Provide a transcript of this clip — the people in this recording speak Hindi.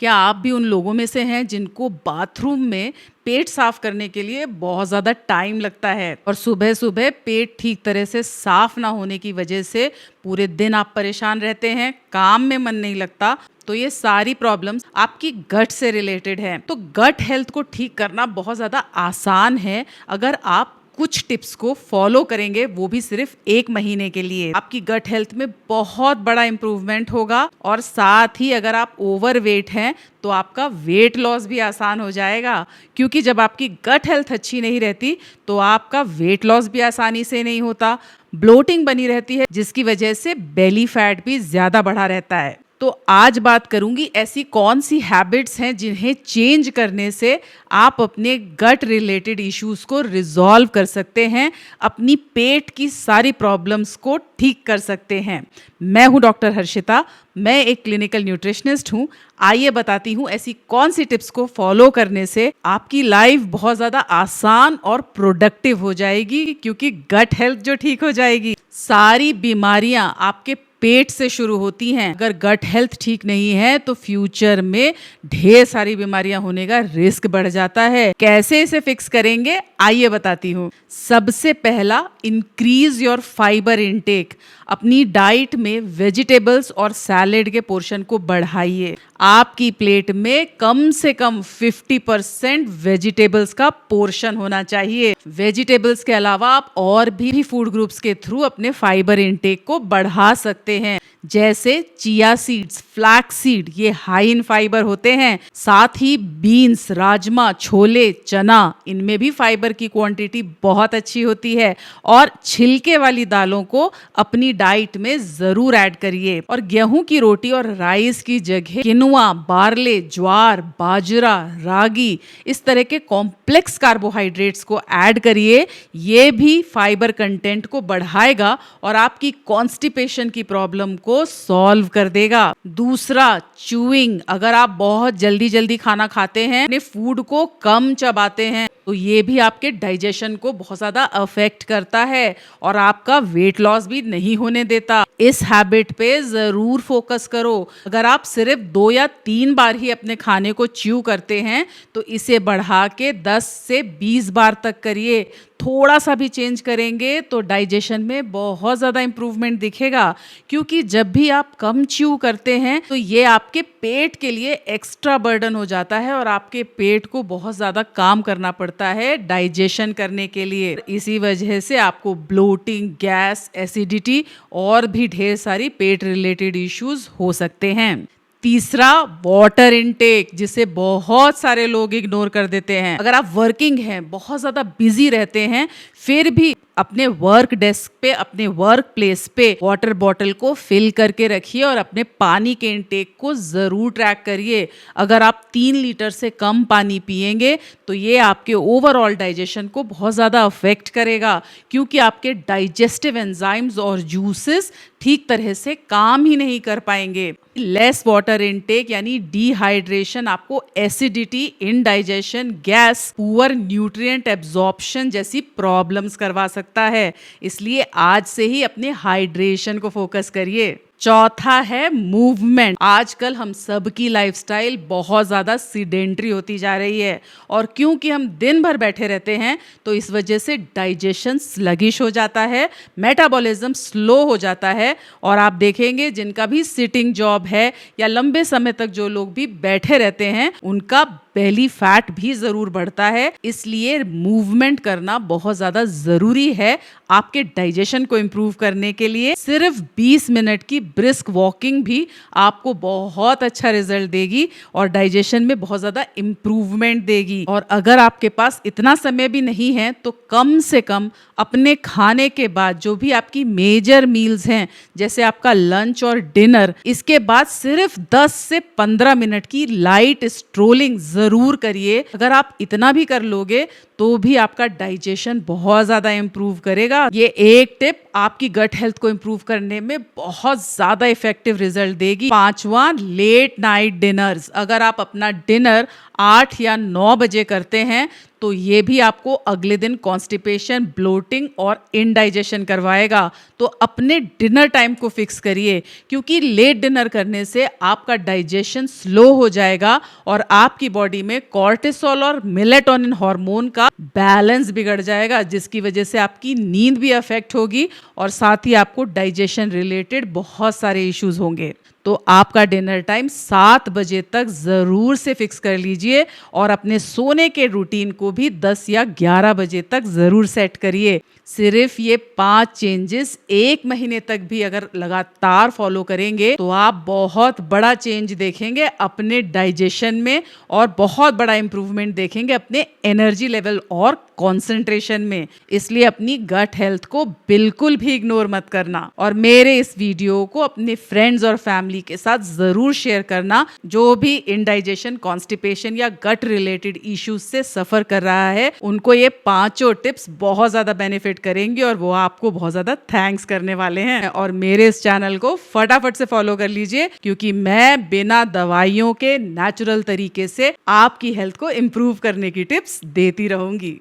क्या आप भी उन लोगों में से हैं जिनको बाथरूम में पेट साफ करने के लिए बहुत ज़्यादा टाइम लगता है और सुबह सुबह पेट ठीक तरह से साफ ना होने की वजह से पूरे दिन आप परेशान रहते हैं, काम में मन नहीं लगता? तो ये सारी प्रॉब्लम्स आपकी गट से रिलेटेड है। तो गट हेल्थ को ठीक करना बहुत ज़्यादा आसान है अगर आप कुछ टिप्स को फॉलो करेंगे, वो भी सिर्फ 1 महीने के लिए। आपकी गट हेल्थ में बहुत बड़ा इंप्रूवमेंट होगा और साथ ही अगर आप ओवरवेट हैं तो आपका वेट लॉस भी आसान हो जाएगा, क्योंकि जब आपकी गट हेल्थ अच्छी नहीं रहती तो आपका वेट लॉस भी आसानी से नहीं होता, ब्लोटिंग बनी रहती है जिसकी वजह से बेली फैट भी ज़्यादा बढ़ा रहता है। तो आज बात करूंगी ऐसी कौन सी हैबिट्स हैं जिन्हें चेंज करने से आप अपने गट रिलेटेड इश्यूज को रिजॉल्व कर सकते हैं, अपनी पेट की सारी प्रॉब्लम्स को ठीक कर सकते हैं। मैं हूं डॉक्टर हर्षिता, मैं एक क्लिनिकल न्यूट्रिशनिस्ट हूं। आइए बताती हूं ऐसी कौन सी टिप्स को फॉलो करने से आपकी लाइफ बहुत ज़्यादा आसान और प्रोडक्टिव हो जाएगी, क्योंकि गट हेल्थ जो ठीक हो जाएगी। सारी बीमारियां आपके पेट से शुरू होती हैं। अगर गट हेल्थ ठीक नहीं है तो फ्यूचर में ढेर सारी बीमारियां होने का रिस्क बढ़ जाता है। कैसे इसे फिक्स करेंगे, आइए बताती हूँ। सबसे पहला, इंक्रीज योर फाइबर इनटेक। अपनी डाइट में वेजिटेबल्स और सैलेड के पोर्शन को बढ़ाइए। आपकी प्लेट में कम से कम 50% वेजिटेबल्स का पोर्शन होना चाहिए। वेजिटेबल्स के अलावा आप और भी फूड ग्रुप्स के थ्रू अपने फाइबर इनटेक को बढ़ा सकते हैं, जैसे चिया सीड्स, फ्लैक्स सीड, ये हाई इन फाइबर होते हैं। साथ ही बीन्स, राजमा, छोले, चना, इनमें भी फाइबर की क्वांटिटी बहुत अच्छी होती है। और छिलके वाली दालों को अपनी डाइट में जरूर ऐड करिए। और गेहूं की रोटी और राइस की जगह किनुआ, बार्ले, ज्वार, बाजरा, रागी, इस तरह के कॉम्प्लेक्स कार्बोहाइड्रेट्स को ऐड करिए। ये भी फाइबर कंटेंट को बढ़ाएगा और आपकी कॉन्स्टिपेशन की प्रॉब्लम को सॉल्व कर देगा। दूसरा, च्यूइंग। अगर आप बहुत जल्दी जल्दी खाना खाते हैं, अपने फूड को कम चबाते हैं, तो ये भी आपके डाइजेशन को बहुत ज़्यादा अफेक्ट करता है और आपका वेट लॉस भी नहीं होने देता। इस हैबिट पे ज़रूर फोकस करो। अगर आप सिर्फ 2 या 3 बार ही अपने खाने को च्यू करते हैं तो इसे बढ़ा के 10 से 20 बार तक करिए। थोड़ा सा भी चेंज करेंगे तो डाइजेशन में बहुत ज़्यादा इंप्रूवमेंट दिखेगा, क्योंकि जब भी आप कम च्यू करते हैं तो ये आपके पेट के लिए एक्स्ट्रा बर्डन हो जाता है और आपके पेट को बहुत ज़्यादा काम करना पड़ता है डाइजेशन करने के लिए। इसी वजह से आपको ब्लोटिंग, गैस, एसिडिटी और भी ढेर सारी पेट रिलेटेड इश्यूज हो सकते हैं। तीसरा, वाटर इनटेक, जिसे बहुत सारे लोग इग्नोर कर देते हैं। अगर आप वर्किंग हैं, बहुत ज़्यादा बिजी रहते हैं, फिर भी अपने वर्क डेस्क पे, अपने वर्क प्लेस पे वाटर बॉटल को फिल करके रखिए और अपने पानी के इनटेक को ज़रूर ट्रैक करिए। अगर आप 3 लीटर से कम पानी पिएंगे तो ये आपके ओवरऑल डाइजेशन को बहुत ज़्यादा अफेक्ट करेगा, क्योंकि आपके डाइजेस्टिव एंजाइम्स और जूसेस ठीक तरह से काम ही नहीं कर पाएंगे। लेस वाटर इनटेक यानी डिहाइड्रेशन आपको acidity, indigestion, gas, poor nutrient absorption जैसी प्रॉब्लम्स करवा सकता है। इसलिए आज से ही अपने हाइड्रेशन को फोकस करिए। चौथा है मूवमेंट। आजकल हम सब की लाइफस्टाइल बहुत ज़्यादा सीडेंट्री होती जा रही है और क्योंकि हम दिन भर बैठे रहते हैं तो इस वजह से डाइजेशन स्लगिश हो जाता है, मेटाबॉलिज्म स्लो हो जाता है। और आप देखेंगे जिनका भी सिटिंग जॉब है या लंबे समय तक जो लोग भी बैठे रहते हैं, उनका बेली फैट भी ज़रूर बढ़ता है। इसलिए मूवमेंट करना बहुत ज़्यादा ज़रूरी है आपके डाइजेशन को इम्प्रूव करने के लिए। सिर्फ 20 मिनट की ब्रिस्क वॉकिंग भी आपको बहुत अच्छा रिजल्ट देगी और डाइजेशन में बहुत ज़्यादा इम्प्रूवमेंट देगी। और अगर आपके पास इतना समय भी नहीं है तो कम से कम अपने खाने के बाद जो भी आपकी मेजर मील्स हैं, जैसे आपका लंच और डिनर, इसके बाद सिर्फ 10 से 15 मिनट की लाइट स्ट्रोलिंग ज़रूर करिए। अगर आप इतना भी कर लोगे तो भी आपका डाइजेशन बहुत ज़्यादा इम्प्रूव करेगा। ये एक टिप आपकी गट हेल्थ को इम्प्रूव करने में बहुत ज़्यादा इफेक्टिव रिजल्ट देगी। 5वां, लेट नाइट डिनर्स। अगर आप अपना डिनर 8 या 9 बजे करते हैं तो ये भी आपको अगले दिन कॉन्स्टिपेशन, ब्लोटिंग और इंडाइजेशन करवाएगा। तो अपने डिनर टाइम को फिक्स करिए, क्योंकि लेट डिनर करने से आपका डाइजेशन स्लो हो जाएगा और आपकी बॉडी में कॉर्टिसोल और मेलेटोनिन हार्मोन का बैलेंस बिगड़ जाएगा, जिसकी वजह से आपकी नींद भी अफेक्ट होगी और साथ ही आपको डाइजेशन रिलेटेड बहुत सारे इश्यूज होंगे। तो आपका डिनर टाइम 7 बजे तक ज़रूर से फिक्स कर लीजिए और अपने सोने के रूटीन को भी 10 या 11 बजे तक ज़रूर सेट करिए। सिर्फ ये 5 चेंजेस 1 महीने तक भी अगर लगातार फॉलो करेंगे तो आप बहुत बड़ा चेंज देखेंगे अपने डाइजेशन में और बहुत बड़ा इंप्रूवमेंट देखेंगे अपने एनर्जी लेवल और कंसंट्रेशन में। इसलिए अपनी गट हेल्थ को बिल्कुल भी इग्नोर मत करना और मेरे इस वीडियो को अपने फ्रेंड्स और फैमिली के साथ जरूर शेयर करना जो भी इंडाइजेशन, कॉन्स्टिपेशन या गट रिलेटेड इश्यूज से सफर कर रहा है। उनको ये 5 टिप्स बहुत ज्यादा बेनिफिट करेंगे और वो आपको बहुत ज्यादा थैंक्स करने वाले हैं। और मेरे इस चैनल को फटाफट से फॉलो कर लीजिए, क्योंकि मैं बिना दवाइयों के नेचुरल तरीके से आपकी हेल्थ को इम्प्रूव करने की टिप्स देती रहूंगी।